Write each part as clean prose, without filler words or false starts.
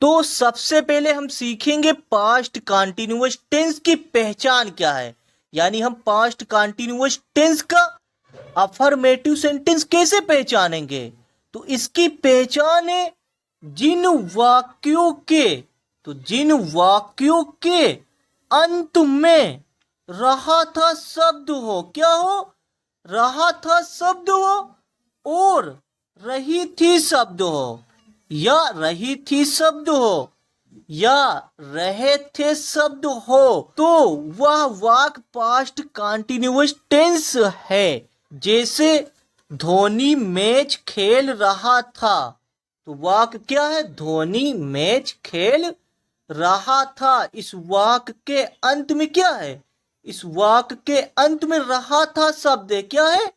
तो सबसे पहले हम सीखेंगे पास्ट कंटिन्यूअस टेंस की पहचान क्या है, यानी हम पास्ट कंटिन्यूअस टेंस का अफर्मेटिव सेंटेंस कैसे पहचानेंगे। तो इसकी पहचान है जिन वाक्यों के अंत में रहा था शब्द हो, क्या हो, रहा था शब्द हो और रही थी शब्द हो, या रही थी शब्द हो, या रहे थे शब्द हो, तो वह वाक्य पास्ट कंटिन्यूअस टेंस है। जैसे धोनी मैच खेल रहा था, तो वाक्य क्या है, धोनी मैच खेल रहा था। इस वाक्य के अंत में क्या है, इस वाक्य के अंत में रहा था शब्द है, क्या है,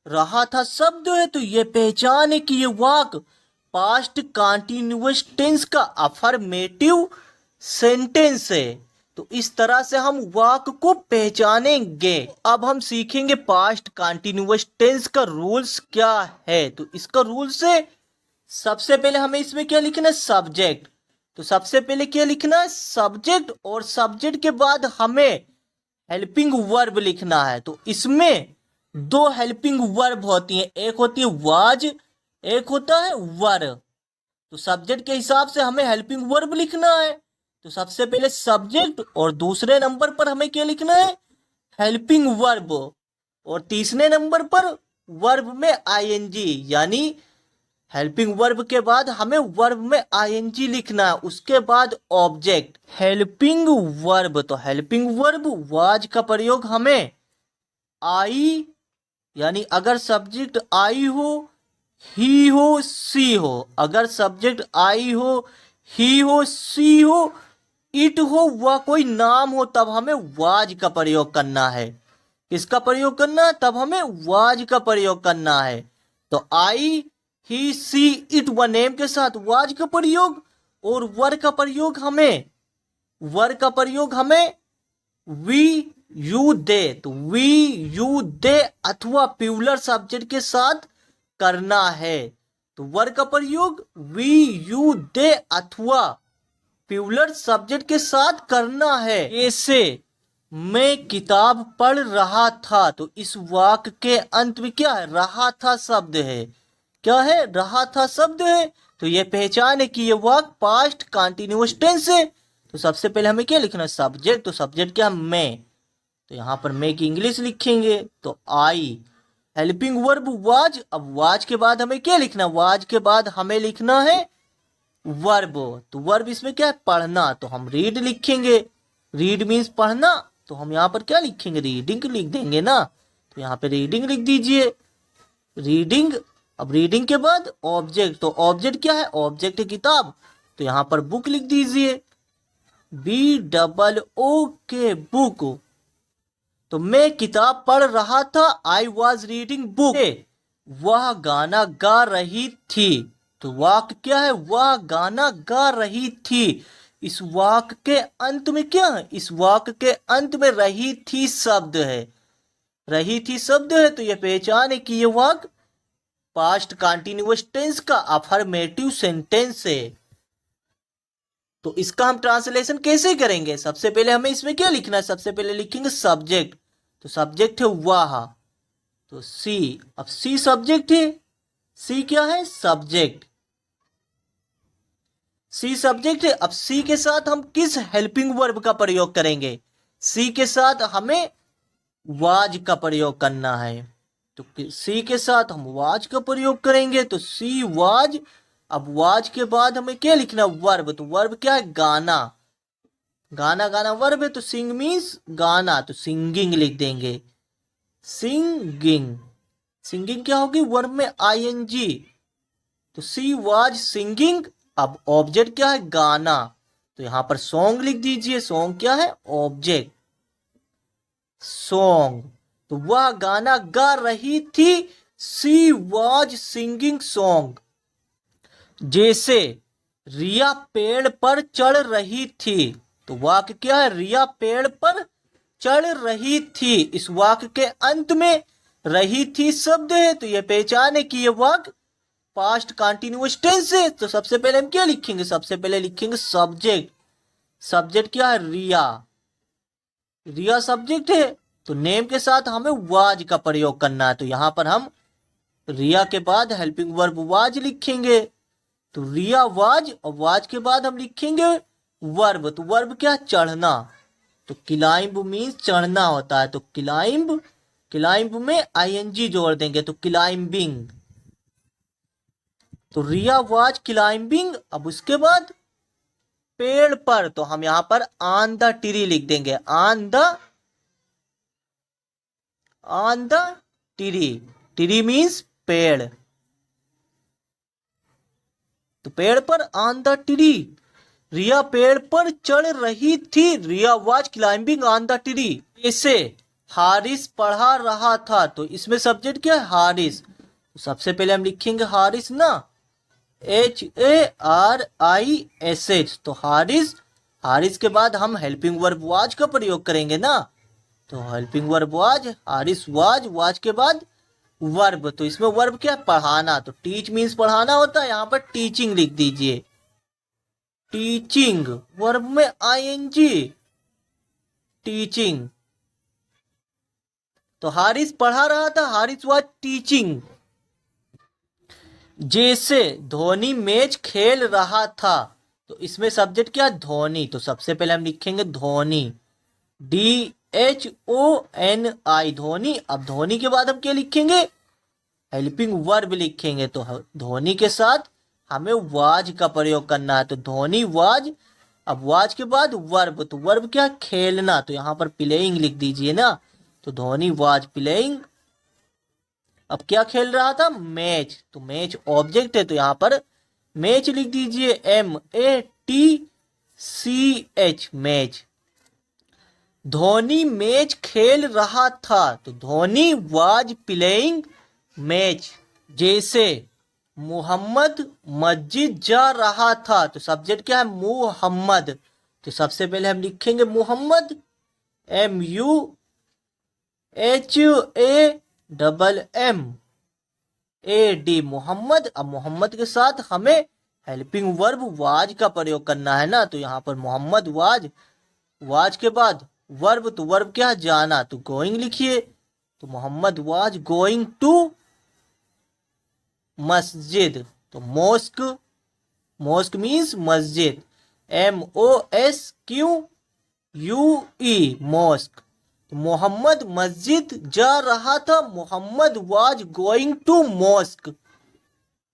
रहा था शब्द है। तो ये पहचान है कि ये वाक्य पास्ट कंटिन्यूअस टेंस का अफर्मेटिव सेंटेंस है। तो इस तरह से हम वाक्य को पहचानेंगे। अब हम सीखेंगे पास्ट कंटिन्यूअस टेंस का रूल्स क्या है। तो इसका रूल्स है, सबसे पहले हमें इसमें क्या लिखना है, सब्जेक्ट। तो सबसे पहले क्या लिखना है, सब्जेक्ट, और सब्जेक्ट के बाद हमें हेल्पिंग वर्ब लिखना है। तो इसमें दो हेल्पिंग वर्ब होती हैं, एक होती है वाज, एक होता है वर। तो सब्जेक्ट के हिसाब से हमें हेल्पिंग वर्ब लिखना है। तो सबसे पहले सब्जेक्ट और दूसरे नंबर पर हमें क्या लिखना है, हेल्पिंग वर्ब, और तीसरे नंबर पर वर्ब में आईएनजी, यानी हेल्पिंग वर्ब के बाद हमें वर्ब में आईएनजी लिखना है। उसके बाद ऑब्जेक्ट हेल्पिंग वर्ब। तो हेल्पिंग वर्ब वाज का प्रयोग हमें आई, यानी अगर सब्जेक्ट आई हो, ही हो, सी हो, अगर सब्जेक्ट आई हो, ही हो, सी हो, इट हो, वह कोई नाम हो, तब हमें वाज का प्रयोग करना है। किसका प्रयोग करना है, तब हमें वाज का प्रयोग करना है। तो आई, ही, सी, इट व नेम के साथ वाज का प्रयोग, और वर का प्रयोग हमें वी, यू, दे। तो वी, यू, दे अथवा प्यूलर सब्जेक्ट के साथ करना है। तो वर का प्रयोग वी, यू, दे अथवा प्यूलर सब्जेक्ट के साथ करना है। ऐसे मैं किताब पढ़ रहा था। तो इस वाक्य के अंत में क्या है, रहा था शब्द है, क्या है, रहा था शब्द है। तो ये पहचान है कि ये वाक्य पास्ट कंटिन्यूअस टेंस है। तो सबसे पहले हमें क्या लिखना है, सब्जेक्ट। तो सब्जेक्ट क्या, मैं। तो यहाँ पर मैं की इंग्लिश लिखेंगे, तो आई। Helping verb was. अब वाज के बाद हमें क्या लिखना, वाज के बाद हमें लिखना है वर्ब। तो वर्ब इसमें क्या है, पढ़ना। तो हम रीड लिखेंगे, रीड मीन्स पढ़ना। तो हम यहाँ पर क्या लिखेंगे, रीडिंग लिख देंगे ना। तो यहाँ पे रीडिंग लिख दीजिए, रीडिंग। अब रीडिंग के बाद ऑब्जेक्ट। तो ऑब्जेक्ट क्या है, ऑब्जेक्ट है किताब। तो यहाँ पर बुक लिख दीजिए, BOO के बुक। तो मैं किताब पढ़ रहा था, आई वॉज रीडिंग बुक। वह गाना गा रही थी। तो वाक्य क्या है, वह गाना गा रही थी। इस वाक्य के अंत में क्या है, इस वाक्य के अंत में रही थी शब्द है, रही थी शब्द है। तो यह पहचान है कि यह वाक्य पास्ट कंटिन्यूअस टेंस का अफर्मेटिव सेंटेंस है। तो इसका हम ट्रांसलेशन कैसे करेंगे, सबसे पहले हमें इसमें क्या लिखना है, सबसे पहले लिखेंगे सब्जेक्ट। तो सब्जेक्ट है वह, तो सी। अब सी सब्जेक्ट है, सी क्या है, सब्जेक्ट, सी सब्जेक्ट है। अब सी के साथ हम किस हेल्पिंग वर्ब का प्रयोग करेंगे, सी के साथ हमें वाज का प्रयोग करना है। तो सी के साथ हम वाज का प्रयोग करेंगे, तो सी वाज। अब वाज के बाद हमें क्या लिखना, वर्ब। तो वर्ब क्या है, गाना, गाना, गाना वर्ब है। तो सिंग मीन्स गाना, तो सिंगिंग लिख देंगे, सिंगिंग। सिंगिंग क्या होगी, वर्ब में आईएनजी। तो सी वाज सिंगिंग। अब ऑब्जेक्ट क्या है, गाना। तो यहां पर सॉन्ग लिख दीजिए, सॉन्ग क्या है, ऑब्जेक्ट, सॉन्ग। तो वह गाना गा रही थी, सी वाज सिंगिंग सॉन्ग। जैसे रिया पेड़ पर चढ़ रही थी। तो वाक्य क्या है, रिया पेड़ पर चढ़ रही थी। इस वाक्य के अंत में रही थी शब्द है। तो यह पहचान है कि यह वाक्य पास्ट कंटिन्यूअस टेंस है, तो सबसे पहले हम क्या लिखेंगे, सबसे पहले लिखेंगे सब्जेक्ट। सब्जेक्ट क्या है, रिया। रिया सब्जेक्ट है, तो नेम के साथ हमें वाज का प्रयोग करना है, तो यहां पर हम रिया के बाद हेल्पिंग वर्ब वाज लिखेंगे। तो रिया वाज, और वाज के बाद हम लिखेंगे वर्ब। तो वर्ब क्या, चढ़ना। तो क्लाइंब मीन्स चढ़ना होता है, तो क्लाइंब, क्लाइंब में आईएनजी जोड़ देंगे, तो क्लाइंबिंग। तो रिया वाज क्लाइंबिंग। अब उसके बाद पेड़ पर, तो हम यहां पर ऑन द ट्री लिख देंगे, on the tree. Tree means पेड़, तो पेड़ पर ऑन द ट्री। रिया पेड़ पर चढ़ रही थी, Riya was climbing on the tree. इसे हारिस पढ़ा रहा था, तो इसमें सब्जेक्ट क्या है, हारिस। सबसे पहले हम लिखेंगे हारिस ना, HARISH, तो हारिस। हारिस के बाद हम हेल्पिंग वर्ब वाज का प्रयोग करेंगे ना, तो helping verb was, Haris was, was के बाद वर्ब। तो इसमें वर्ब क्या है, पढ़ाना। तो टीच मीन्स पढ़ाना होता है, यहां पर टीचिंग लिख दीजिए, टीचिंग। वर्ब में आईएनजी, टीचिंग। तो हारिस पढ़ा रहा था, हारिस वाज टीचिंग। जैसे धोनी मैच खेल रहा था, तो इसमें सब्जेक्ट क्या, धोनी। तो सबसे पहले हम लिखेंगे धोनी, DHONI, धोनी। अब धोनी के बाद हम क्या लिखेंगे, हेल्पिंग वर्ब लिखेंगे। तो धोनी के साथ हमें वाज का प्रयोग करना है, तो धोनी वाज। अब वाज के बाद वर्ब, तो वर्ब क्या, खेलना। तो यहां पर प्लेइंग लिख दीजिए ना, तो धोनी वाज प्लेइंग। अब क्या खेल रहा था, मैच। तो मैच ऑब्जेक्ट है, तो यहां पर मैच लिख दीजिए, MATCH, मैच। धोनी मैच खेल रहा था, तो धोनी वाज प्लेइंग मैच। जैसे मोहम्मद मस्जिद जा रहा था, तो सब्जेक्ट क्या है, मोहम्मद। तो सबसे पहले हम लिखेंगे मोहम्मद, MUHAMMAD, मोहम्मद। अब मोहम्मद के साथ हमें हेल्पिंग वर्ब वाज का प्रयोग करना है ना, तो यहां पर मोहम्मद वाज, वाज के बाद वर्ब। तो वर्ब क्या, जाना। तो गोइंग लिखिए, तो मोहम्मद वाज गोइंग टू मस्जिद। तो मोस्क, मोस्क मीन्स मस्जिद, MOSQUE, मोस्क। तो मोहम्मद मस्जिद जा रहा था, Mohammed was going to mosque.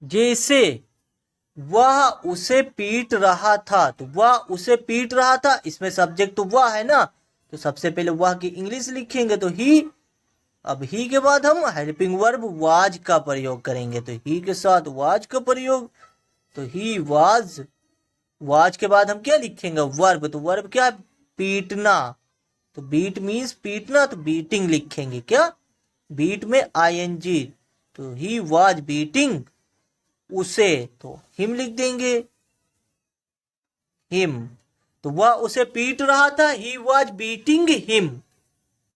जैसे वह उसे पीट रहा था, तो वह उसे पीट रहा था, इसमें सब्जेक्ट तो वह है ना, तो सबसे पहले वह की इंग्लिश लिखेंगे, तो ही। अब ही के बाद हम हेल्पिंग वर्ब वाज का प्रयोग करेंगे, तो ही के साथ वाज का प्रयोग, तो ही वाज। वाज के बाद हम क्या लिखेंगे, वर्ब। तो वर्ब क्या, पीटना। तो बीट मीन्स पीटना, तो बीटिंग लिखेंगे, क्या, बीट में आईएनजी। तो ही वाज बीटिंग उसे, तो हिम लिख देंगे, हिम। तो वह उसे पीट रहा था, ही वाज बीटिंग हिम।